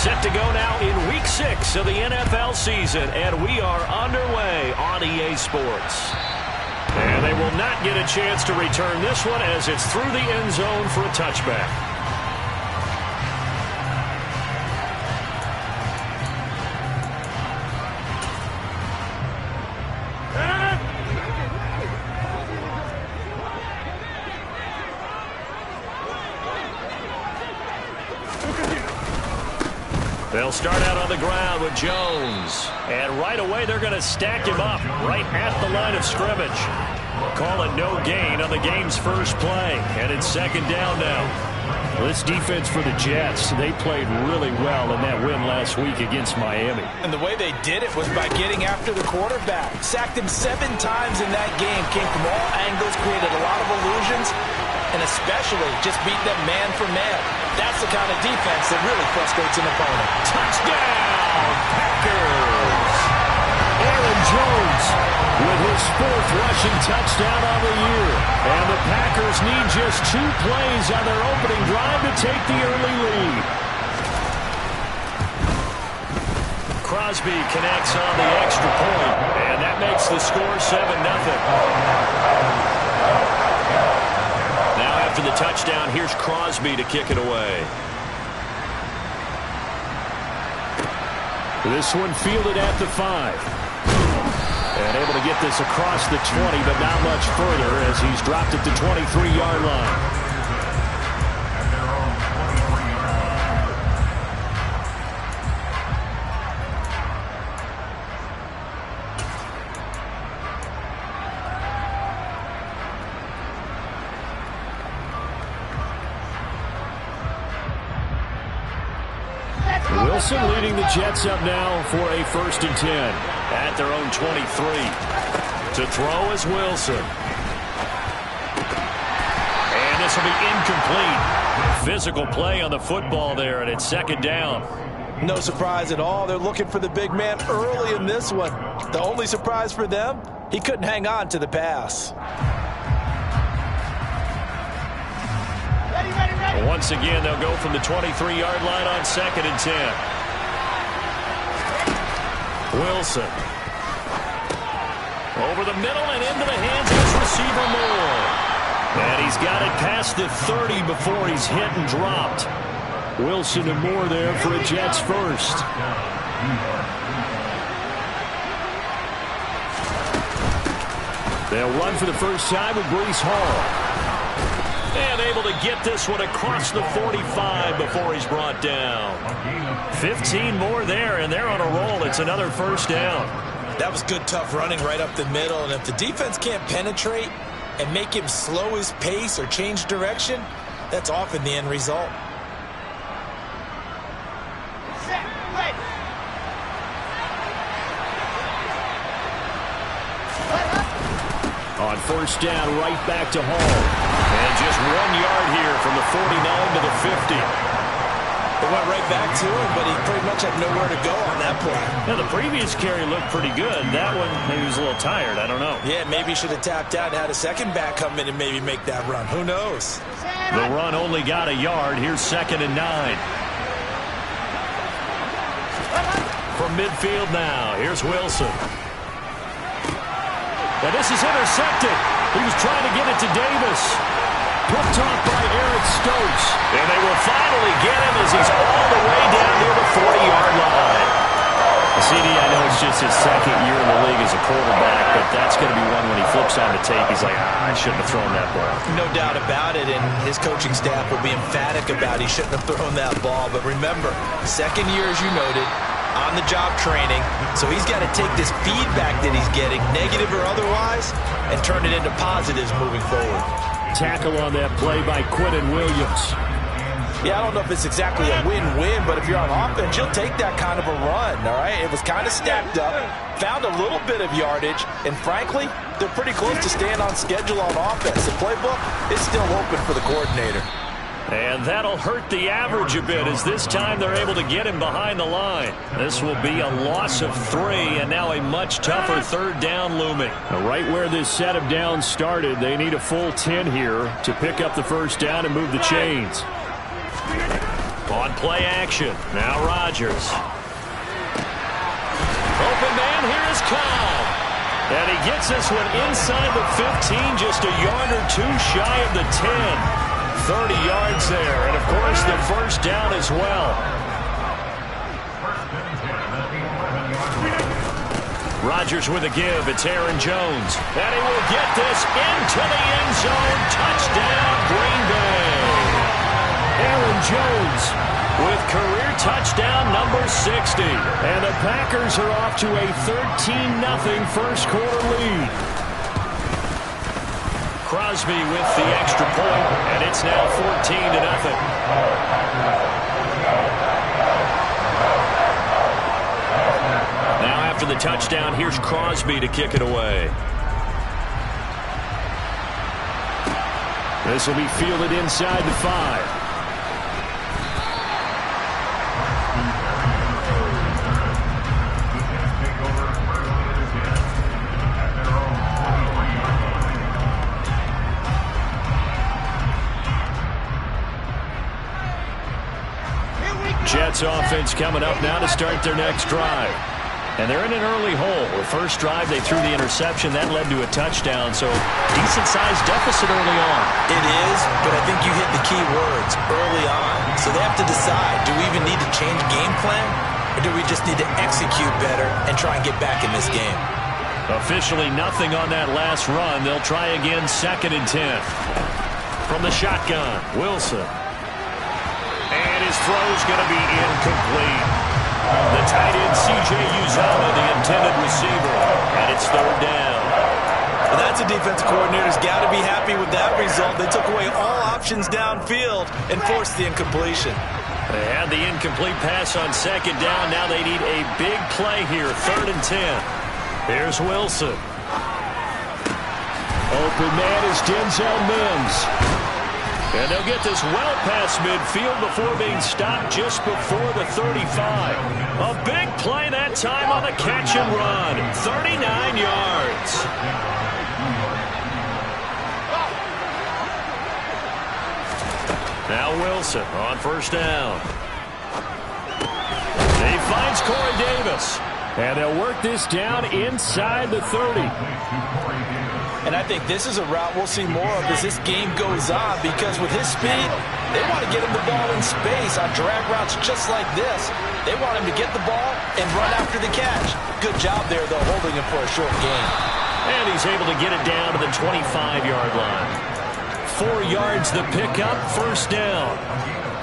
Set to go now in Week 6 of the NFL season, and we are underway on EA Sports. And they will not get a chance to return this one as it's through the end zone for a touchback. They'll start out on the ground with Jones. And right away, they're going to stack him up right at the line of scrimmage. Call it no gain on the game's first play. And it's second down now. Well, this defense for the Jets, they played really well in that win last week against Miami. And the way they did it was by getting after the quarterback. Sacked him 7 times in that game. Came from all angles, created a lot of illusions, and especially just beat them man for man. That's the kind of defense that really frustrates an opponent. Touchdown, Packers! Aaron Jones with his 4th rushing touchdown on the year. And the Packers need just 2 plays on their opening drive to take the early lead. Crosby connects on the extra point, and that makes the score 7-0. After the touchdown, here's Crosby to kick it away. This one fielded at the 5. And able to get this across the 20, but not much further as he's dropped at the 23-yard line. Wilson leading the Jets up now for a 1st and 10 at their own 23. To throw is Wilson. And this will be incomplete. Physical play on the football there, and it's second down. No surprise at all. They're looking for the big man early in this one. The only surprise for them, he couldn't hang on to the pass. Once again, they'll go from the 23-yard line on 2nd and 10. Wilson. Over the middle and into the hands of his receiver Moore. And he's got it past the 30 before he's hit and dropped. Wilson and Moore there for a Jets first. They'll run for the first time with Breece Hall. And able to get this one across the 45 before he's brought down. 15 more there, and they're on a roll. It's another first down. That was good, tough running right up the middle. And if the defense can't penetrate and make him slow his pace or change direction, that's often the end result. On first down, right back to Hall. And just 1 yard here from the 49 to the 50. They went right back to him, but he pretty much had nowhere to go on that play. Now, the previous carry looked pretty good. That one, maybe he was a little tired. I don't know. Yeah, maybe he should have tapped out and had a second back come in and maybe make that run. Who knows? The run only got a yard. Here's 2nd and 9. From midfield now, here's Wilson. Now this is intercepted. He was trying to get it to Davis. Picked off by Eric Stokes. And they will finally get him as he's all the way down near the 40-yard line. CD, I know it's just his 2nd year in the league as a quarterback, but that's going to be one when he flips on the tape. He's like, I shouldn't have thrown that ball. No doubt about it, and his coaching staff will be emphatic about he shouldn't have thrown that ball. But remember, 2nd year, as you noted, on-the-job training, so he's got to take this feedback that he's getting, negative or otherwise, and turn it into positives moving forward. Tackle on that play by Quinton Williams. Yeah, I don't know if it's exactly a win-win, but if you're on offense, you'll take that kind of a run, all right? It was kind of stacked up, found a little bit of yardage, and frankly, they're pretty close to staying on schedule on offense. The playbook is still open for the coordinator. And that'll hurt the average a bit as this time they're able to get him behind the line. This will be a loss of 3 and now a much tougher 3rd down looming. Now, right where this set of downs started, they need a full 10 here to pick up the first down and move the chains. On play action. Now Rodgers. Open man, here is Cobb. And he gets this one inside the 15, just a yard or two shy of the 10. 30 yards there, and of course the first down as well. Rodgers with a give. It's Aaron Jones. And he will get this into the end zone. Touchdown, Green Bay. Aaron Jones with career touchdown number 60. And the Packers are off to a 13-0 first quarter lead. Crosby with the extra point, and it's now 14-0. Now after the touchdown, here's Crosby to kick it away. This will be fielded inside the 5. Jets offense coming up now to start their next drive. And they're in an early hole. The first drive, they threw the interception. That led to a touchdown, so decent-sized deficit early on. It is, but I think you hit the key words, early on. So they have to decide, do we even need to change game plan, or do we just need to execute better and try and get back in this game? Officially nothing on that last run. They'll try again, 2nd and 10. From the shotgun, Wilson. And his throw's going to be incomplete. The tight end, C.J. Uzomah, the intended receiver, and it's 3rd down. Well, that's a defensive coordinator's got to be happy with that result. They took away all options downfield and forced the incompletion. They had the incomplete pass on 2nd down. Now they need a big play here, 3rd and 10. Here's Wilson. Open man is Denzel Mims. And they'll get this well past midfield before being stopped just before the 35. A big play that time on the catch and run. 39 yards. Now Wilson on 1st down. He finds Corey Davis. And they'll work this down inside the 30. And I think this is a route we'll see more of as this game goes on, because with his speed, they want to get him the ball in space on drag routes just like this. They want him to get the ball and run after the catch. Good job there, though, holding him for a short gain. And he's able to get it down to the 25-yard line. 4 yards the pickup, 1st down.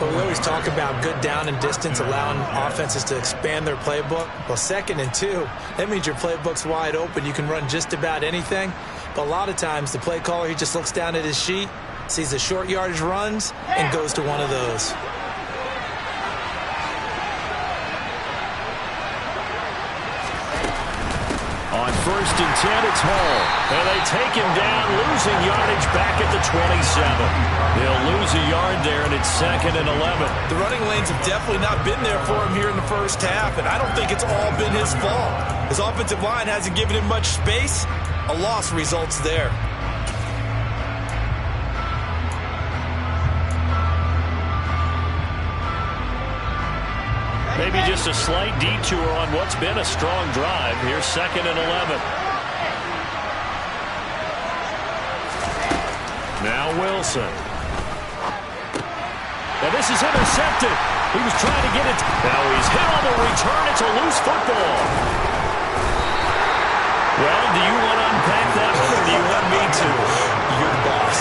But we always talk about good down and distance, allowing offenses to expand their playbook. Well, 2nd and 2, that means your playbook's wide open. You can run just about anything. But a lot of times, the play caller, he just looks down at his sheet, sees the short yardage runs, and goes to one of those. On 1st and 10, it's Hall. And they take him down, losing yardage back at the 27. They'll lose a yard there, and it's 2nd and 11. The running lanes have definitely not been there for him here in the first half, and I don't think it's all been his fault. His offensive line hasn't given him much space. A loss results there. Maybe just a slight detour on what's been a strong drive. Here's 2nd and 11. Now Wilson. And this is intercepted. He was trying to get it. Now he's hit on the return. It's a loose football. Well, do you want to unpack that one, or do you want me to? You're the boss.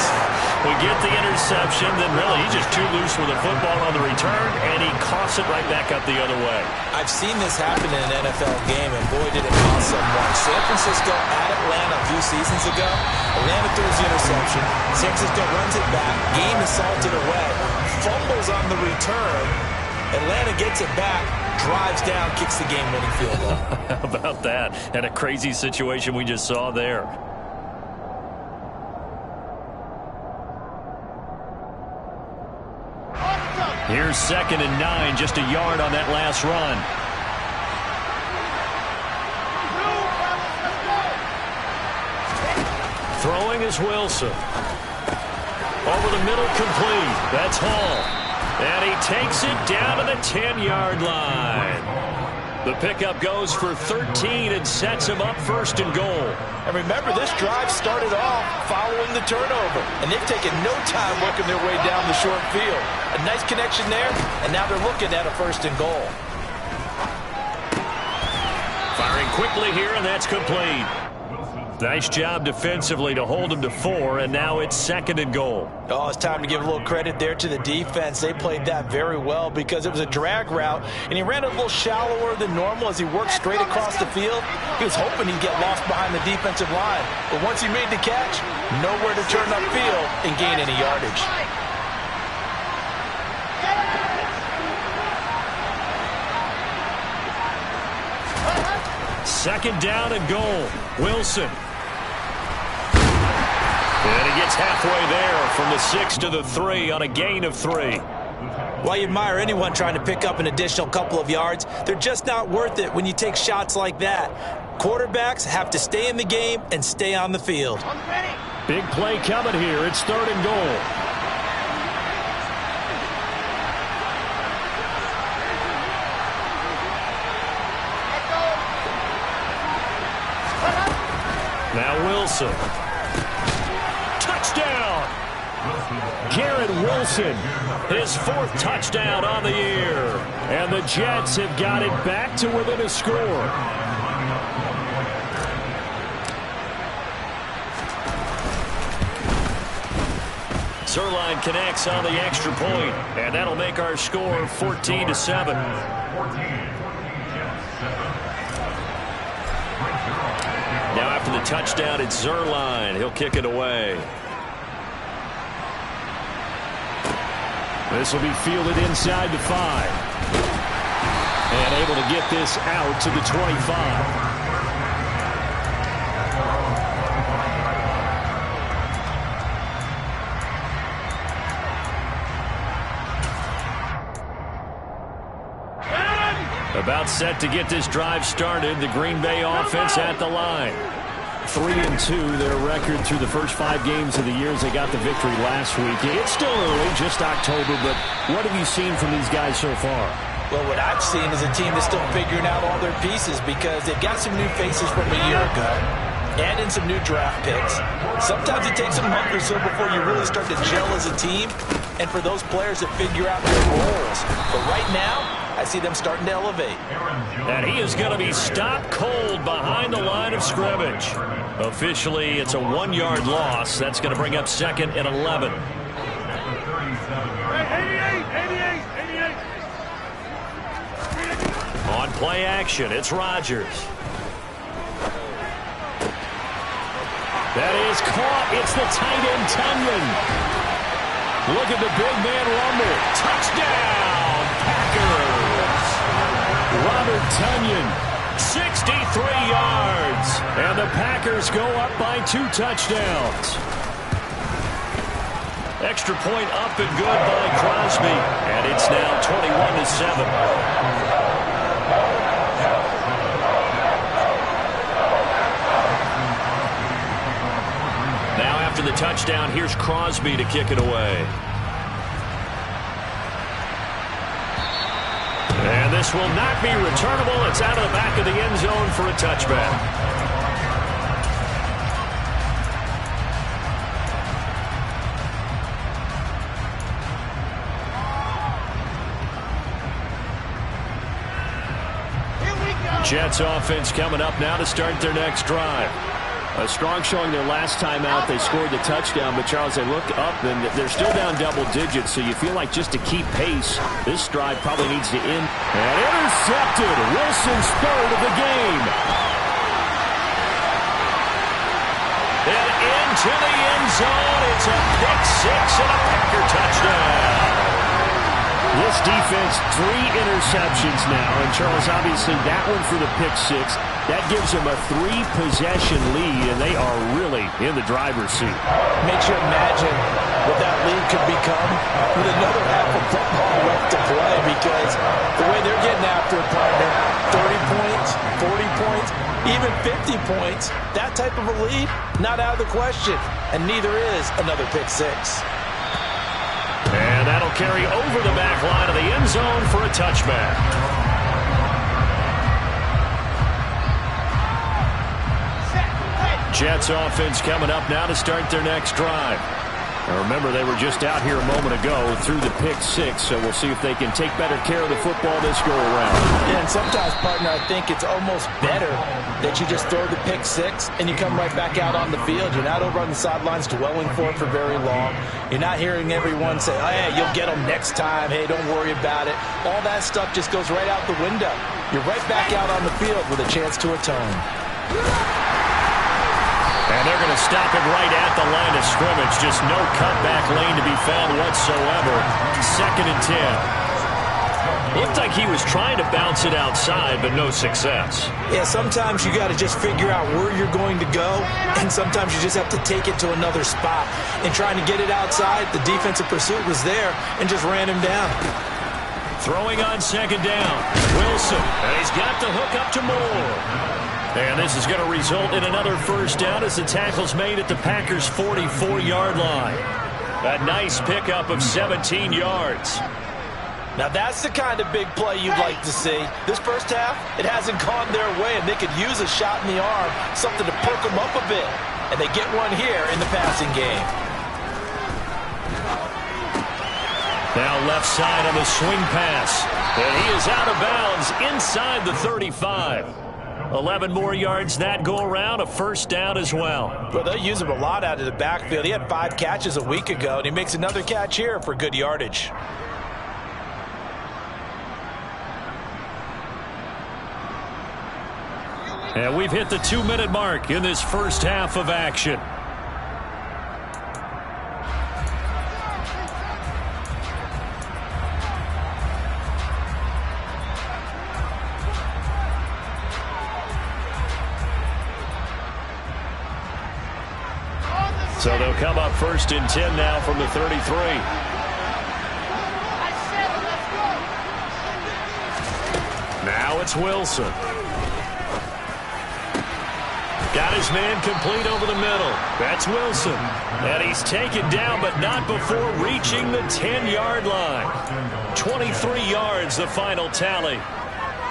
We get the interception, then really he's just too loose with the football on the return, and he coughs it right back up the other way. I've seen this happen in an NFL game, and boy, did it cost someone. San Francisco at Atlanta a few seasons ago. Atlanta throws the interception. San Francisco runs it back. Game is salted away. Fumbles on the return. Atlanta gets it back. Drives down, kicks the game-winning field goal. How about that? And a crazy situation we just saw there. Here's 2nd and 9, just a yard on that last run. Throwing is Wilson. Over the middle, complete. That's Hall. And he takes it down to the 10-yard line. The pickup goes for 13 and sets him up first and goal. And remember, this drive started off following the turnover, and they've taken no time working their way down the short field. A nice connection there, and now they're looking at a first and goal. Firing quickly here, and that's complete. Nice job defensively to hold him to 4, and now it's second and goal. Oh, it's time to give a little credit there to the defense. They played that very well because it was a drag route, and he ran a little shallower than normal as he worked straight across the field. He was hoping he'd get lost behind the defensive line, but once he made the catch, nowhere to turn upfield and gain any yardage. Second down and goal. Wilson. And he gets halfway there from the 6 to the 3 on a gain of 3. Well, you admire anyone trying to pick up an additional couple of yards. They're just not worth it when you take shots like that. Quarterbacks have to stay in the game and stay on the field. Big play coming here. It's third and goal. Now Wilson. Touchdown! Garrett Wilson, his 4th touchdown on the year. And the Jets have got it back to within a score. Zuerlein connects on the extra point, and that'll make our score 14-7. Now after the touchdown, it's Zuerlein. He'll kick it away. This will be fielded inside the 5. And able to get this out to the 25. About set to get this drive started. The Green Bay offense at the line. 3-2, their record through the first 5 games of the year as they got the victory last week. It's still early, just October, but what have you seen from these guys so far? Well, what I've seen is a team that's still figuring out all their pieces because they've got some new faces from a year ago and in some new draft picks. Sometimes it takes a month or so before you really start to gel as a team and for those players to figure out their roles. But right now, I see them starting to elevate. And he is going to be stopped cold behind the line of scrimmage. Officially, it's a 1-yard loss. That's going to bring up second and 11. On play action, it's Rodgers. That is caught. It's the tight end, Tonyan. Look at the big man rumble. Touchdown, Packers. Robert Tonyan, 63 yards. And the Packers go up by 2 touchdowns. Extra point up and good by Crosby. And it's now 21-7. After the touchdown, here's Crosby to kick it away. And this will not be returnable. It's out of the back of the end zone for a touchback. Jets offense coming up now to start their next drive. A strong showing their last time out. They scored the touchdown, but Charles, they look up and they're still down double digits, so you feel like just to keep pace, this drive probably needs to end. And intercepted. Wilson's 3rd of the game. And into the end zone. It's a pick 6 and a Packer touchdown. This defense, 3 interceptions now. And, Charles, obviously that one for the pick 6. That gives them a 3-possession lead, and they are really in the driver's seat. Makes you imagine what that lead could become with another half of football left to play because the way they're getting after a partner, 30 points, 40 points, even 50 points, that type of a lead, not out of the question. And neither is another pick 6. And that'll carry over the back line of the end zone for a touchback. Jets offense coming up now to start their next drive. Now remember, they were just out here a moment ago through the pick six, so we'll see if they can take better care of the football this go-around. Yeah, and sometimes, partner, I think it's almost better that you just throw the pick six and you come right back out on the field. You're not over on the sidelines dwelling for it for very long. You're not hearing everyone say, oh, hey, you'll get them next time. Hey, don't worry about it. All that stuff just goes right out the window. You're right back out on the field with a chance to atone. And they're going to stop it right at the line of scrimmage. Just no cutback lane to be found whatsoever. 2nd and 10. Looked like he was trying to bounce it outside, but no success. Yeah, sometimes you got to just figure out where you're going to go, and sometimes you just have to take it to another spot. And trying to get it outside, the defensive pursuit was there and just ran him down. Throwing on 2nd down. Wilson, and he's got the hook up to Moore. And this is going to result in another first down as the tackle's made at the Packers' 44-yard line. A nice pickup of 17 yards. Now that's the kind of big play you'd like to see. This first half, it hasn't gone their way, and they could use a shot in the arm, something to perk them up a bit. And they get one here in the passing game. Now left side on the swing pass. And he is out of bounds inside the 35. 11 more yards that go around, a first down as well. Well, they'll use him a lot out of the backfield. He had 5 catches a week ago, and he makes another catch here for good yardage. And we've hit the 2-minute mark in this first half of action. So they'll come up 1st and 10 now from the 33. Now it's Wilson. Got his man complete over the middle. That's Wilson. And he's taken down, but not before reaching the 10-yard line. 23 yards, the final tally.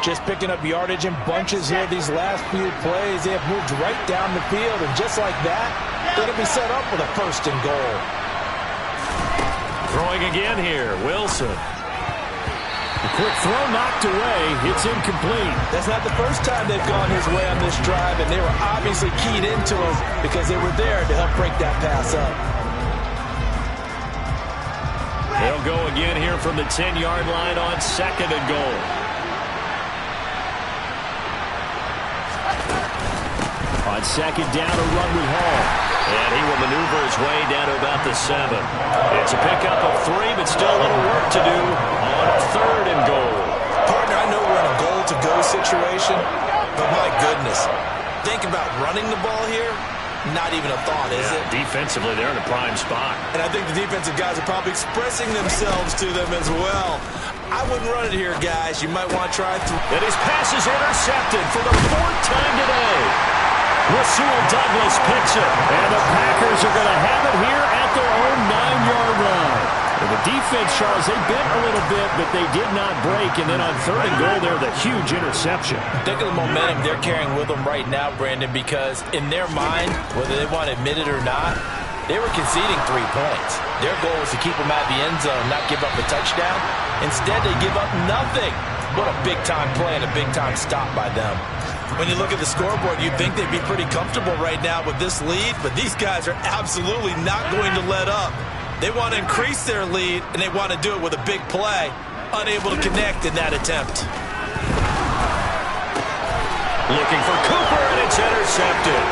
Just picking up yardage in bunches here these last few plays. They have moved right down the field, and just like that, they're going to be set up with a 1st and goal. Throwing again here, Wilson. A quick throw knocked away. It's incomplete. That's not the first time they've gone his way on this drive, and they were obviously keyed into him because they were there to help break that pass up. They'll go again here from the 10-yard line on 2nd and goal. On 2nd down, a run with Hall. And he will maneuver his way down to about the 7. It's a pickup of 3, but still a little work to do on 3rd and goal. Partner, I know we're in a goal-to-go situation, but my goodness, think about running the ball here. Not even a thought, is it? Defensively, they're in a prime spot. And I think the defensive guys are probably expressing themselves to them as well. I wouldn't run it here, guys. You might want to try through. And his pass is intercepted for the 4th time today. Rasul Douglas picks it, and the Packers are going to have it here at their own 9-yard line. And the defense, Charles, they bent a little bit, but they did not break. And then on 3rd and goal there, the huge interception. Think of the momentum they're carrying with them right now, Brandon, because in their mind, whether they want to admit it or not, they were conceding 3 points. Their goal was to keep them out of the end zone, not give up a touchdown. Instead, they give up nothing. What a big-time play and a big-time stop by them. When you look at the scoreboard, you'd think they'd be pretty comfortable right now with this lead, but these guys are absolutely not going to let up. They want to increase their lead, and they want to do it with a big play. Unable to connect in that attempt. Looking for Cooper, and it's intercepted.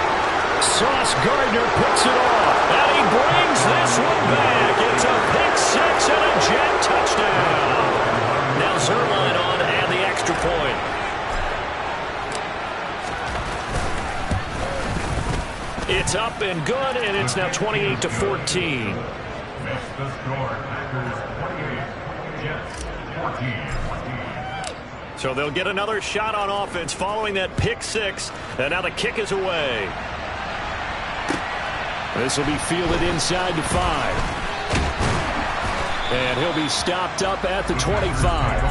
Sauce Gardner picks it off, and he brings this one back. It's a pick 6 and a Jet touchdown. Now Zuerlein on and the extra point. It's up and good, and it's now 28-14. So they'll get another shot on offense following that pick 6, and now the kick is away. This will be fielded inside the 5. And he'll be stopped up at the 25.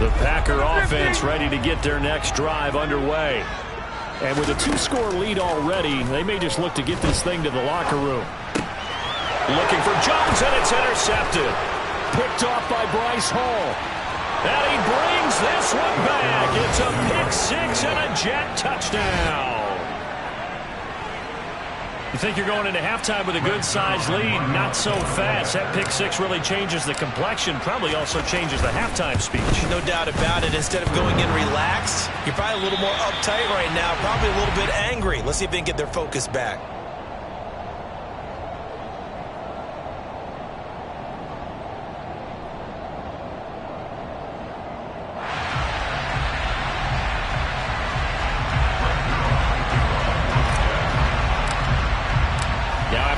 The Packer offense ready to get their next drive underway. And with a 2-score lead already, they may just look to get this thing to the locker room. Looking for Jones, and it's intercepted. Picked off by Bryce Hall. And he brings this one back. It's a pick-6 and a Jet touchdown. You think you're going into halftime with a good-sized lead? Not so fast. That pick-6 really changes the complexion, probably also changes the halftime speech. No doubt about it. Instead of going in relaxed, you're probably a little more uptight right now, probably a little bit angry. Let's see if they can get their focus back.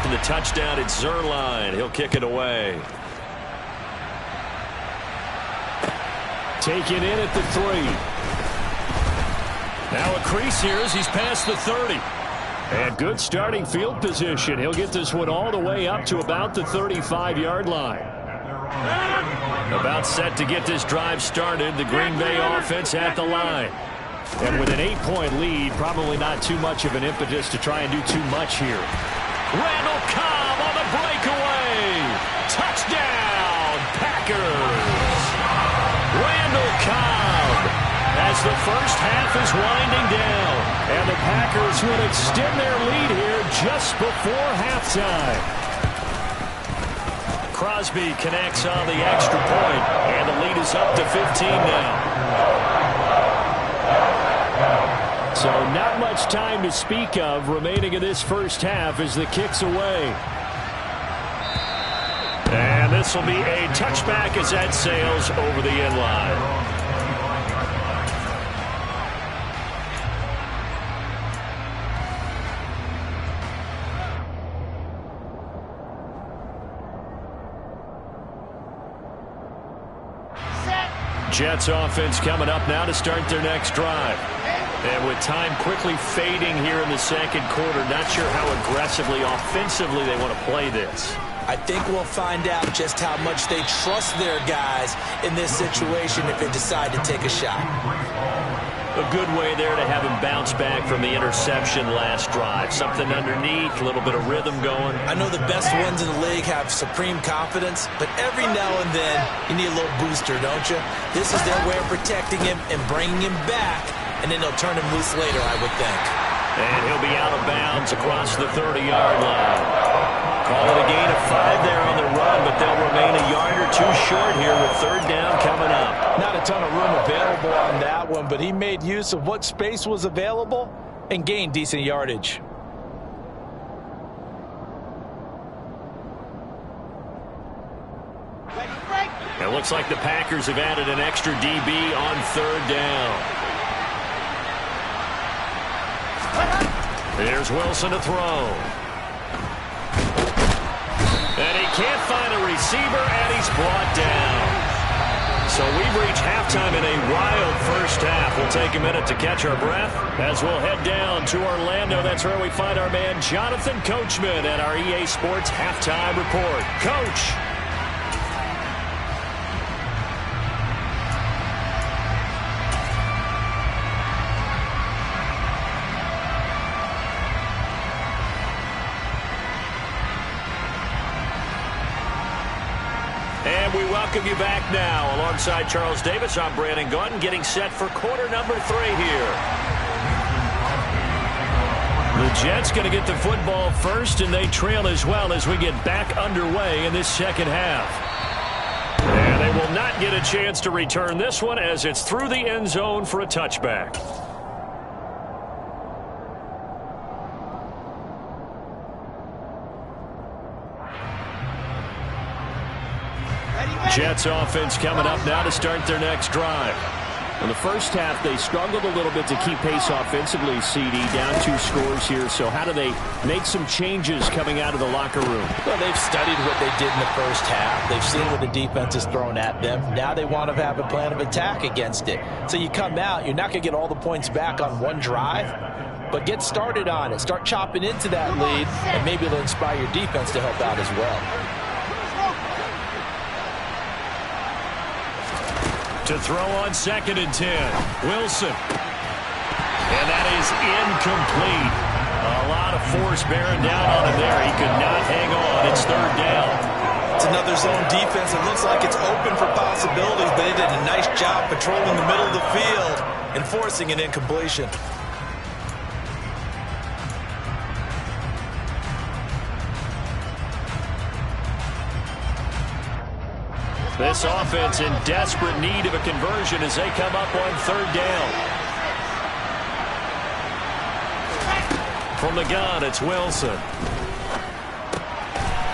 The touchdown, it's Zuerlein. He'll kick it away. Taken in at the 3. Now a crease here as he's past the 30. And good starting field position. He'll get this one all the way up to about the 35-yard line. About set to get this drive started. The Green Bay offense at the line. And with an 8-point lead, probably not too much of an impetus to try and do too much here. Randall Cobb on the breakaway. Touchdown, Packers. Randall Cobb as the first half is winding down. And the Packers will extend their lead here just before halftime. Crosby connects on the extra point, and the lead is up to 15 now. So not much time to speak of remaining in this first half as the kick's away. And this will be a touchback as that sails over the end line. Jets offense coming up now to start their next drive. And with time quickly fading here in the second quarter, not sure how aggressively, offensively they want to play this. I think we'll find out just how much they trust their guys in this situation if they decide to take a shot. A good way there to have him bounce back from the interception last drive. Something underneath, a little bit of rhythm going. I know the best ones in the league have supreme confidence, but every now and then you need a little booster, don't you? This is their way of protecting him and bringing him back. And then they'll turn him loose later, I would think. And he'll be out of bounds across the 30-yard line. Call it a gain of 5 there on the run, but they'll remain a yard or 2 short here with third down coming up. Not a ton of room available on that one, but he made use of what space was available and gained decent yardage. It looks like the Packers have added an extra DB on third down. Here's Wilson to throw. And he can't find a receiver, and he's brought down. So we've reached halftime in a wild first half. We'll take a minute to catch our breath as we'll head down to Orlando. That's where we find our man Jonathan Coachman at our EA Sports Halftime Report. Coach. And we welcome you back now. Alongside Charles Davis, I'm Brandon Gaudin, getting set for quarter number 3 here. The Jets going to get the football first, and they trail as well as we get back underway in this second half. And they will not get a chance to return this one as it's through the end zone for a touchback. Jets offense coming up now to start their next drive. In the first half, they struggled a little bit to keep pace offensively, CD, down 2 scores here. So how do they make some changes coming out of the locker room? Well, they've studied what they did in the first half. They've seen what the defense has thrown at them. Now they want to have a plan of attack against it. So you come out, you're not going to get all the points back on one drive. but get started on it. Start chopping into that lead, and maybe it'll inspire your defense to help out as well. To throw on 2nd and 10. Wilson. And that is incomplete. A lot of force bearing down on him there. He could not hang on. It's 3rd down. It's another zone defense. It looks like it's open for possibilities, but they did a nice job patrolling the middle of the field and forcing an incompletion. This offense in desperate need of a conversion as they come up on 3rd down. From the gun, it's Wilson.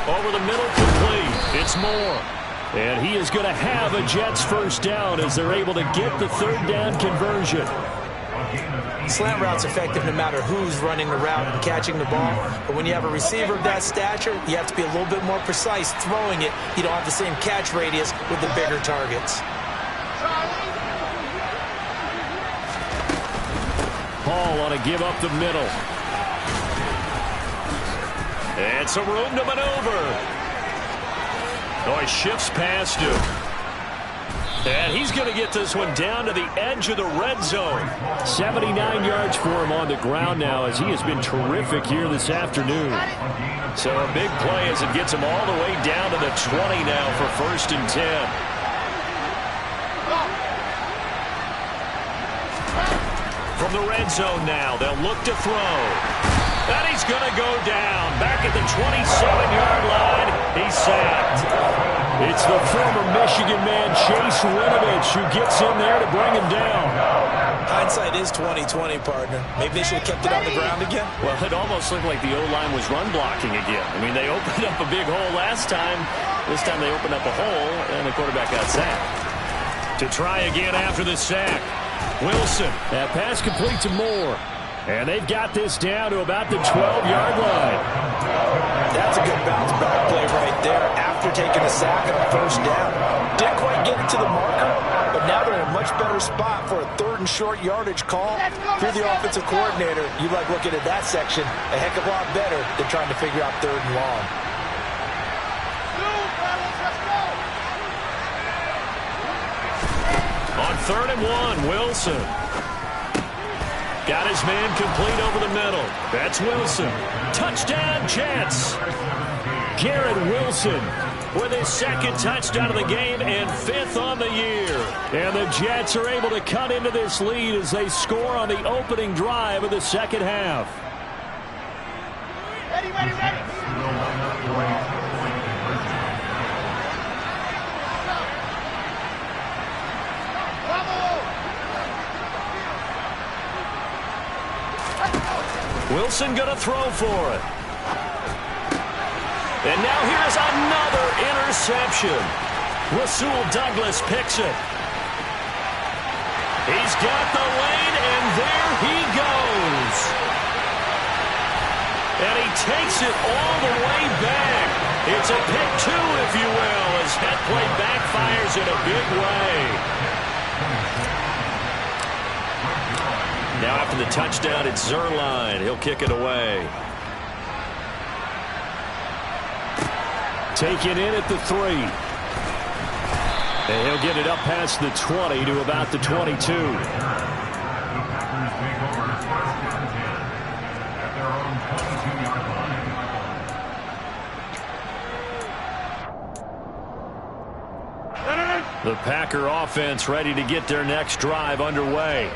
Over the middle, complete. It's Moore. And he is going to have a Jets 1st down as they're able to get the 3rd down conversion. Slant route's effective no matter who's running the route and catching the ball. But when you have a receiver of that stature, you have to be a little bit more precise throwing it. You don't have the same catch radius with the bigger targets. Hall on a give up the middle. And some room to maneuver. Oh, he shifts past him. And he's going to get this one down to the edge of the red zone. 79 yards for him on the ground now as he has been terrific here this afternoon. So a big play as it gets him all the way down to the 20 now for 1st and 10. From the red zone now, they'll look to throw. And he's going to go down. Back at the 27-yard line, he's sacked. It's the former Michigan man, Chase Winovich, who gets in there to bring him down. Hindsight is 20/20, partner. Maybe they should have kept it on the ground again. Well, it almost looked like the O-line was run blocking again. I mean, they opened up a big hole last time. This time they opened up a hole, and the quarterback got sacked. To try again after the sack. Wilson. That pass complete to Moore. And they've got this down to about the 12-yard line. That's a good bounce back play right there after taking a sack on 1st down. Didn't quite get it to the marker, but now they're in a much better spot for a 3rd and short yardage call. If you're the offensive coordinator, you like looking at that section a heck of a lot better than trying to figure out 3rd and long. On 3rd and 1, Wilson. Got his man complete over the middle. That's Wilson. Touchdown, Jets. Garrett Wilson with his 2nd touchdown of the game and 5th on the year. And the Jets are able to cut into this lead as they score on the opening drive of the 2nd half. Ready, ready, ready. Wilson going to throw for it. And now here's another interception. Rasul Douglas picks it. He's got the lane, and there he goes. And he takes it all the way back. It's a pick 2, if you will, as that play backfires in a big way. Now after the touchdown, it's Zuerlein. He'll kick it away. Taken in at the 3. And he'll get it up past the 20 to about the 22. The Packer offense ready to get their next drive underway.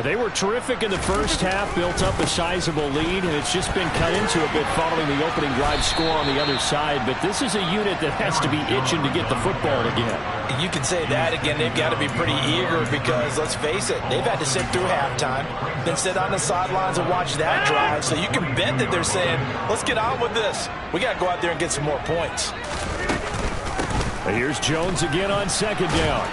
They were terrific in the first half, built up a sizable lead, and it's just been cut into a bit following the opening drive score on the other side. But this is a unit that has to be itching to get the football again. You can say that again. They've got to be pretty eager because, let's face it, they've had to sit through halftime, then sit on the sidelines and watch that drive. So you can bet that they're saying, let's get on with this. We got to go out there and get some more points. Here's Jones again on 2nd down.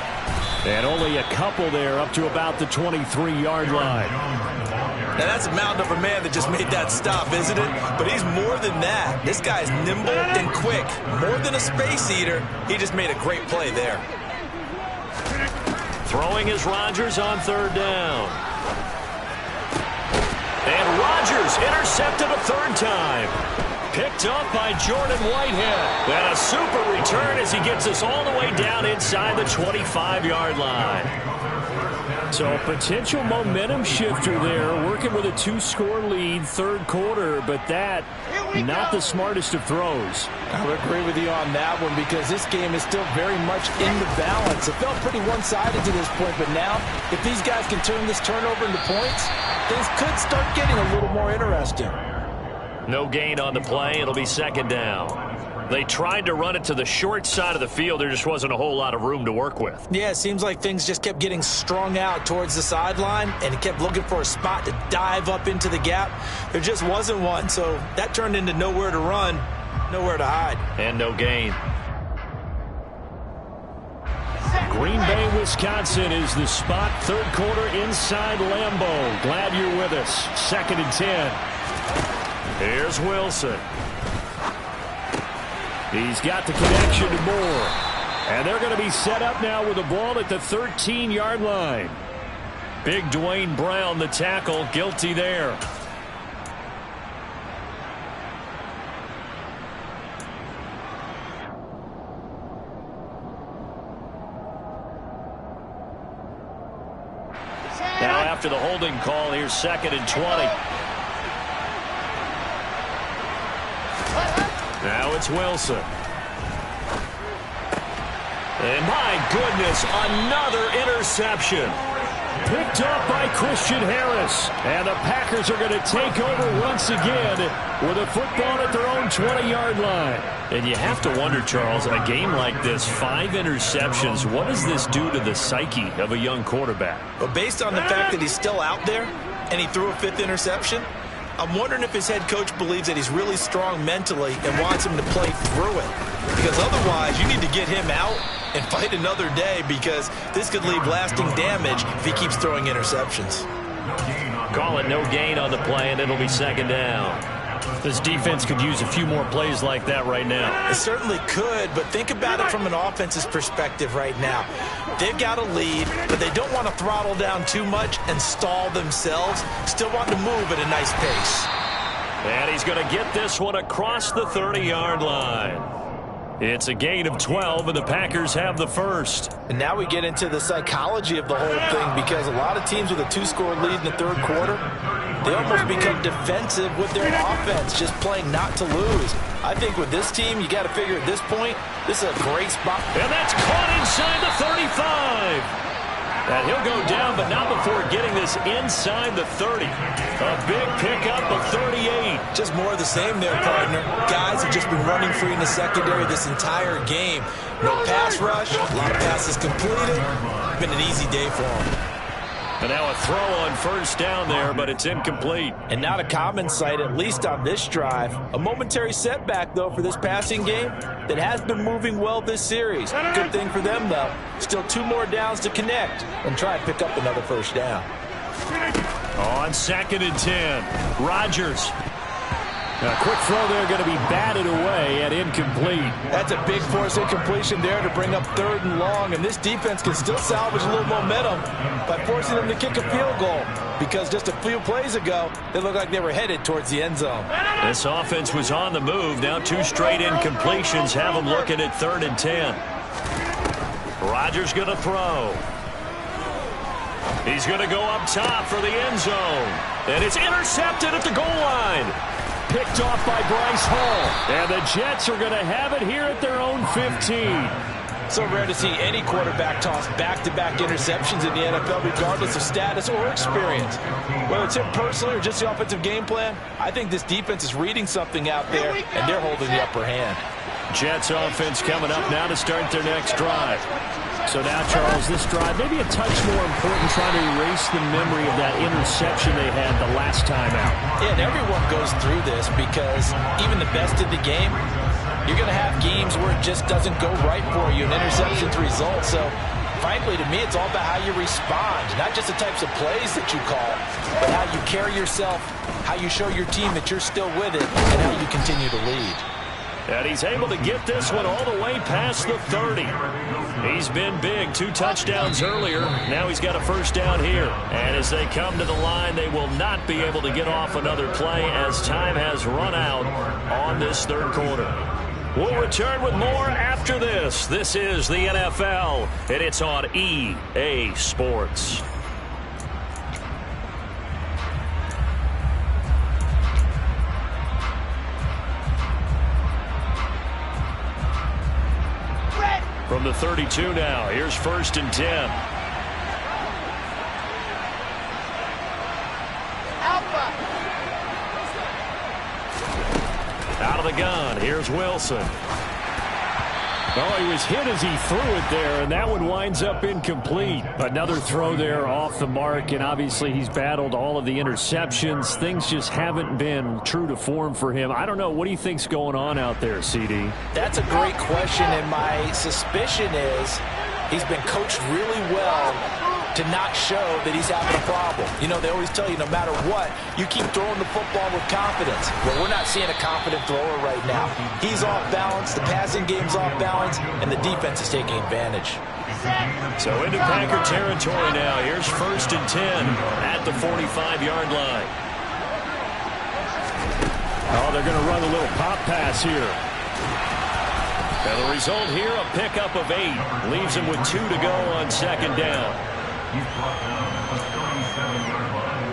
And only a couple there up to about the 23-yard line. Now that's a mountain of a man that just made that stop, isn't it? But he's more than that. This guy's nimble and quick. More than a space eater, he just made a great play there. Throwing is Rodgers on 3rd down. And And Rodgers intercepted a third time. Picked up by Jordan Whitehead. And a super return as he gets us all the way down inside the 25-yard line. So a potential momentum shifter there, working with a 2-score lead, third quarter, but that, not the smartest of throws. I would agree with you on that one because this game is still very much in the balance. It felt pretty one-sided to this point, but now, if these guys can turn this turnover into points, things could start getting a little more interesting. No gain on the play. It'll be second down. They tried to run it to the short side of the field. There just wasn't a whole lot of room to work with. Yeah, it seems like things just kept getting strung out towards the sideline, and he kept looking for a spot to dive up into the gap. There just wasn't one, so that turned into nowhere to run, nowhere to hide. And no gain. Green Bay, Wisconsin is the spot. Third quarter inside Lambeau. Glad you're with us. 2nd and 10. Here's Wilson. He's got the connection to Moore. And they're going to be set up now with the ball at the 13-yard line. Big Dwayne Brown, the tackle, guilty there. Now after the holding call, here's 2nd and 20. Now it's Wilson. And my goodness, another interception. Picked up by Christian Harris. And the Packers are going to take over once again with a football at their own 20-yard line. And you have to wonder, Charles, a game like this, 5 interceptions, what does this do to the psyche of a young quarterback? Well, based on the fact that he's still out there and he threw a 5th interception, I'm wondering if his head coach believes that he's really strong mentally and wants him to play through it. Because otherwise, you need to get him out and fight another day because this could leave lasting damage if he keeps throwing interceptions. Call it no gain on the play, and it'll be 2nd down. This defense could use a few more plays like that right now. It certainly could, but think about it from an offense's perspective right now. They've got a lead, but they don't want to throttle down too much and stall themselves. Still want to move at a nice pace. And he's going to get this one across the 30-yard line. It's a gain of 12, and the Packers have the first. And now we get into the psychology of the whole thing because a lot of teams with a 2-score lead in the third quarter, they almost become defensive with their offense, just playing not to lose. I think with this team, you got to figure at this point, this is a great spot. And that's caught inside the 35. And he'll go down, but not before getting this inside the 30. A big pickup of 38. Just more of the same there, partner. Guys have just been running free in the secondary this entire game. No pass rush, a lot of passes completed. Been an easy day for them. And now a throw on first down there, but it's incomplete. And not a common sight, at least on this drive. A momentary setback, though, for this passing game that has been moving well this series. Good thing for them, though. Still 2 more downs to connect and try and pick up another first down. On 2nd and 10, Rodgers. A quick throw there going to be batted away and incomplete. That's a big force incompletion there to bring up 3rd and long, and this defense can still salvage a little momentum by forcing them to kick a field goal because just a few plays ago, they looked like they were headed towards the end zone. This offense was on the move. Now 2 straight incompletions have them looking at 3rd and 10. Rodgers going to throw. He's going to go up top for the end zone. And it's intercepted at the goal line. Picked off by Bryce Hall. And the Jets are going to have it here at their own 15. So rare to see any quarterback toss back-to-back interceptions in the NFL, regardless of status or experience. Whether it's him personally or just the offensive game plan, I think this defense is reading something out there, and they're holding the upper hand. Jets offense coming up now to start their next drive. So now, Charles, this drive maybe a touch more important, trying to erase the memory of that interception they had the last time out. Yeah, and everyone goes through this because even the best in the game, you're going to have games where it just doesn't go right for you, and interceptions result. So, frankly, to me, it's all about how you respond, not just the types of plays that you call, but how you carry yourself, how you show your team that you're still with it, and how you continue to lead. And he's able to get this one all the way past the 30. He's been big. 2 touchdowns earlier. Now he's got a first down here. And as they come to the line, they will not be able to get off another play as time has run out on this third quarter. We'll return with more after this. This is the NFL, and it's on EA Sports. From the 32 now, here's 1st and 10. Out of the gun, here's Wilson. Oh, he was hit as he threw it there, and that one winds up incomplete. Another throw there off the mark, and obviously he's battled all of the interceptions. Things just haven't been true to form for him. I don't know. What do you think's going on out there, CD? That's a great question, and my suspicion is he's been coached really well to not show that he's having a problem. You know, they always tell you no matter what, you keep throwing the football with confidence. Well, we're not seeing a confident thrower right now. He's off balance, the passing game's off balance, and the defense is taking advantage. So into Packer territory now. Here's 1st and 10 at the 45-yard line. Oh, they're going to run a little pop pass here. And the result here, a pickup of 8. Leaves him with 2 to go on 2nd down. He's brought down at the 37-yard line.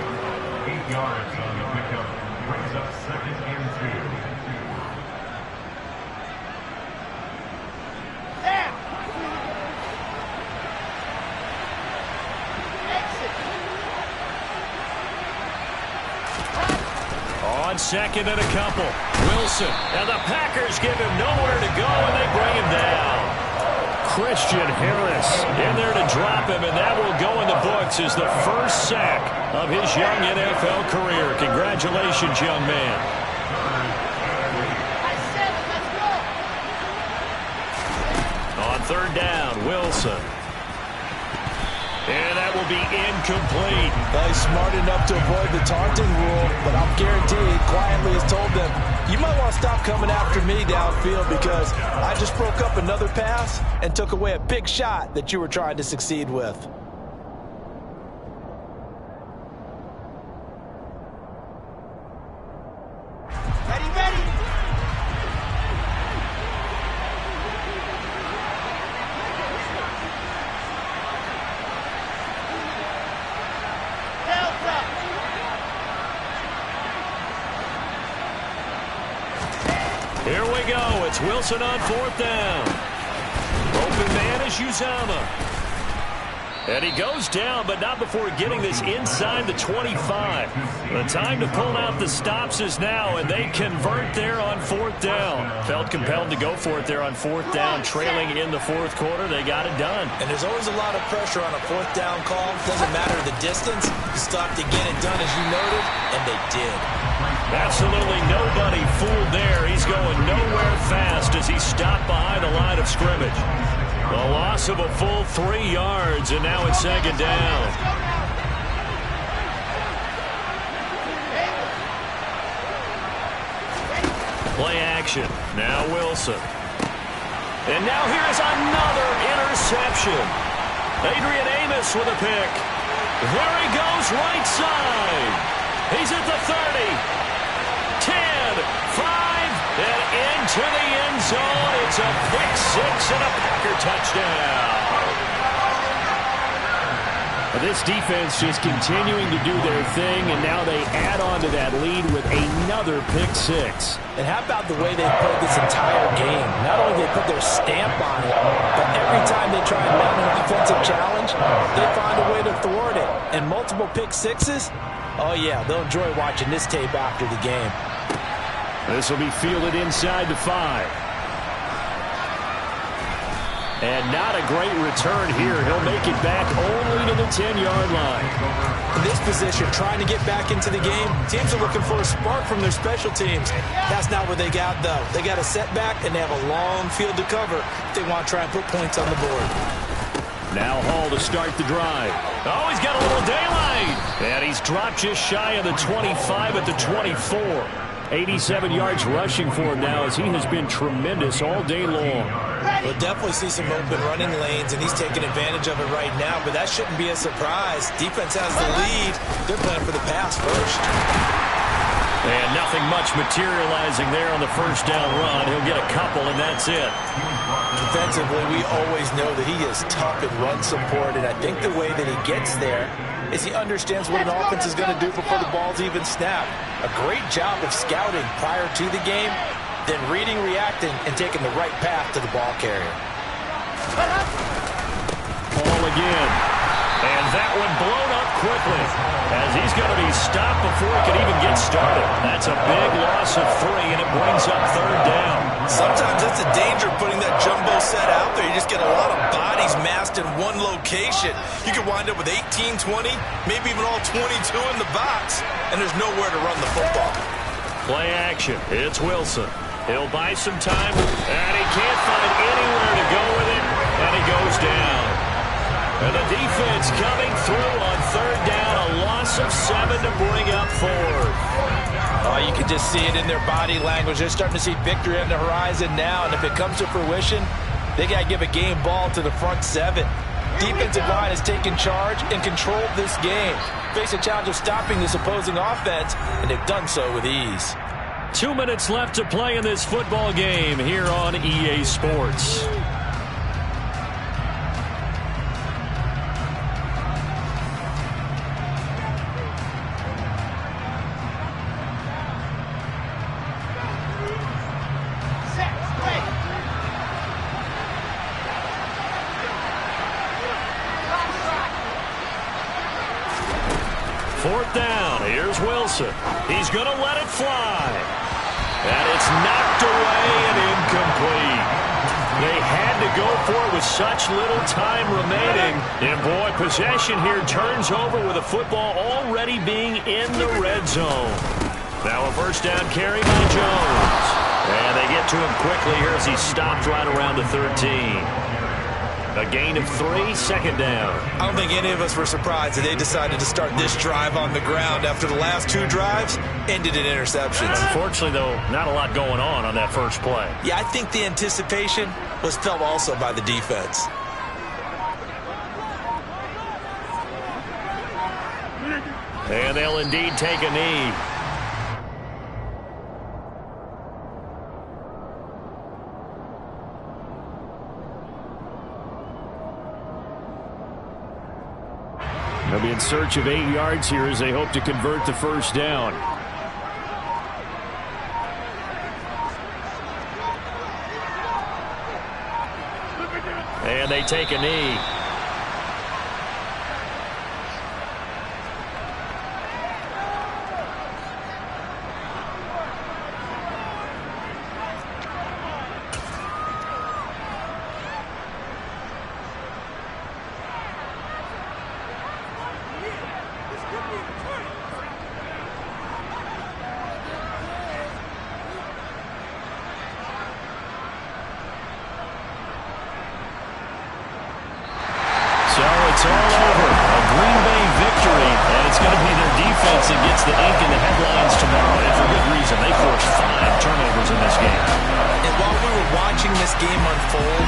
8 yards on the pickup. Brings up 2nd and 2. On 2nd and a couple. Wilson. And the Packers give him nowhere to go, and they bring him down. Christian Harris in there to drop him, and that will go in the books as the first sack of his young NFL career. Congratulations, young man. On 3rd down, Wilson. And that will be incomplete. Well, he's smart enough to avoid the taunting rule, but I'm guaranteed quietly has told them, you might want to stop coming after me downfield because I just broke up another pass and took away a big shot that you were trying to succeed with. Here we go. It's Wilson on 4th down. Open man is Uzomah. And he goes down, but not before getting this inside the 25. The time to pull out the stops is now, and they convert there on 4th down. Felt compelled to go for it there on 4th down, trailing in the 4th quarter. They got it done. And there's always a lot of pressure on a 4th down call. Doesn't matter the distance. You still have to get it done, as you noted, and they did. Absolutely nobody fooled there. He's going nowhere fast as he stopped behind the line of scrimmage. The loss of a full 3 yards, and now it's 2nd down. Play action. Now Wilson. And now here's another interception. Adrian Amos with a pick. There he goes right side. He's at the 30. 10, 5, and into the end zone. It's a pick 6 and a Packer touchdown. This defense just continuing to do their thing, and now they add on to that lead with another pick 6. And how about the way they played this entire game? Not only did they put their stamp on it, but every time they try and mount an offensive challenge, they find a way to thwart it. And multiple pick 6s, oh yeah, they'll enjoy watching this tape after the game. This will be fielded inside the 5. And not a great return here. He'll make it back only to the 10-yard line. In this position, trying to get back into the game, teams are looking for a spark from their special teams. That's not what they got, though. They got a setback, and they have a long field to cover if they want to try and put points on the board. Now Hall to start the drive. Oh, he's got a little daylight. And he's dropped just shy of the 25 at the 24. 87 yards rushing for him now, as he has been tremendous all day long. We'll definitely see some open running lanes, and he's taking advantage of it right now, but that shouldn't be a surprise. Defense has the lead. They're playing for the pass first. And nothing much materializing there on the first down run. He'll get a couple, and that's it. Defensively, we always know that he is tough in run support, and I think the way that he gets there is he understands what an offense is going to do before the ball's even snapped. A great job of scouting prior to the game, then reading, reacting, and taking the right path to the ball carrier. Ball again. And that one blown up quickly, as he's going to be stopped before he can even get started. That's a big loss of 3, and it brings up third down. Sometimes that's a danger putting that jumbo set out there. You just get a lot of bodies massed in one location. You could wind up with 18, 20, maybe even all 22 in the box, and there's nowhere to run the football. Play action. It's Wilson. He'll buy some time, and he can't find anywhere to go with it, and he goes down. And the defense coming through on third down, a loss of 7 to bring up 4. Oh, you can just see it in their body language. They're starting to see victory on the horizon now, and if it comes to fruition, they got to give a game ball to the front 7. Defensive line has taken charge and controlled this game. Face a challenge of stopping this opposing offense, and they've done so with ease. 2 minutes left to play in this football game here on EA Sports. Fourth down. Here's Wilson. He's going to let it fly. And it's knocked away and incomplete. They had to go for it with such little time remaining. And boy, possession here turns over with the football already being in the red zone. Now a first down carry by Jones. And they get to him quickly here as he's stopped right around the 13. A gain of 3, second down. I don't think any of us were surprised that they decided to start this drive on the ground after the last 2 drives ended in interceptions. Unfortunately, though, not a lot going on that first play. Yeah, I think the anticipation was felt also by the defense. And they'll indeed take a knee. They'll be in search of 8 yards here as they hope to convert the first down. And they take a knee. It's all over. A Green Bay victory, and it's going to be their defense that gets the ink in the headlines tomorrow, and for good reason. They forced 5 turnovers in this game. And while we were watching this game unfold,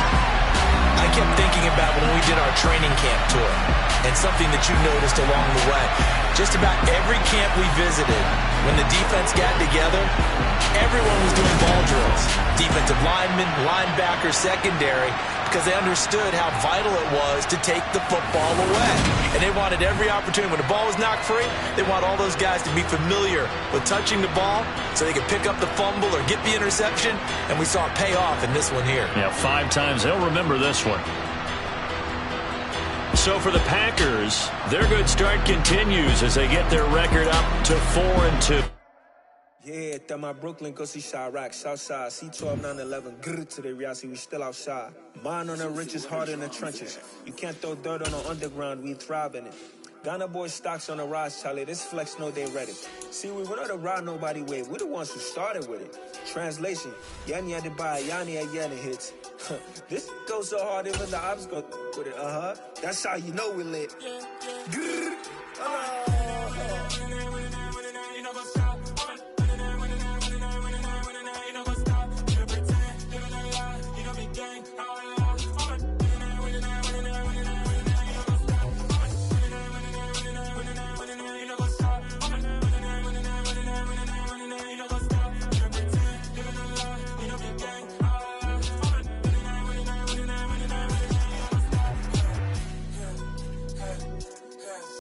I kept thinking about when we did our training camp tour, and something that you noticed along the way. Just about every camp we visited, when the defense got together, everyone was doing ball drills. Defensive linemen, linebackers, secondary, because they understood how vital it was to take the football away. And they wanted every opportunity. When the ball was knocked free, they want all those guys to be familiar with touching the ball so they could pick up the fumble or get the interception, and we saw it pay off in this one here. Yeah, 5 times. They'll remember this one. So for the Packers, their good start continues as they get their record up to 4-2. Yeah, that my Brooklyn go see Chirac, Southside, C12, 911, grrr to the reality, we still outside. Mine on the riches, hard in the trenches. You can't throw dirt on the underground, we thrive in it. Ghana boys stocks on the rise, Charlie, this flex know they ready. See, we went on the ride nobody wave, we the ones who started with it. Translation, Yanni had to buy, Yanni at Yanni hits. This goes so hard, even the ops go with it, That's how you know we lit. Grrr.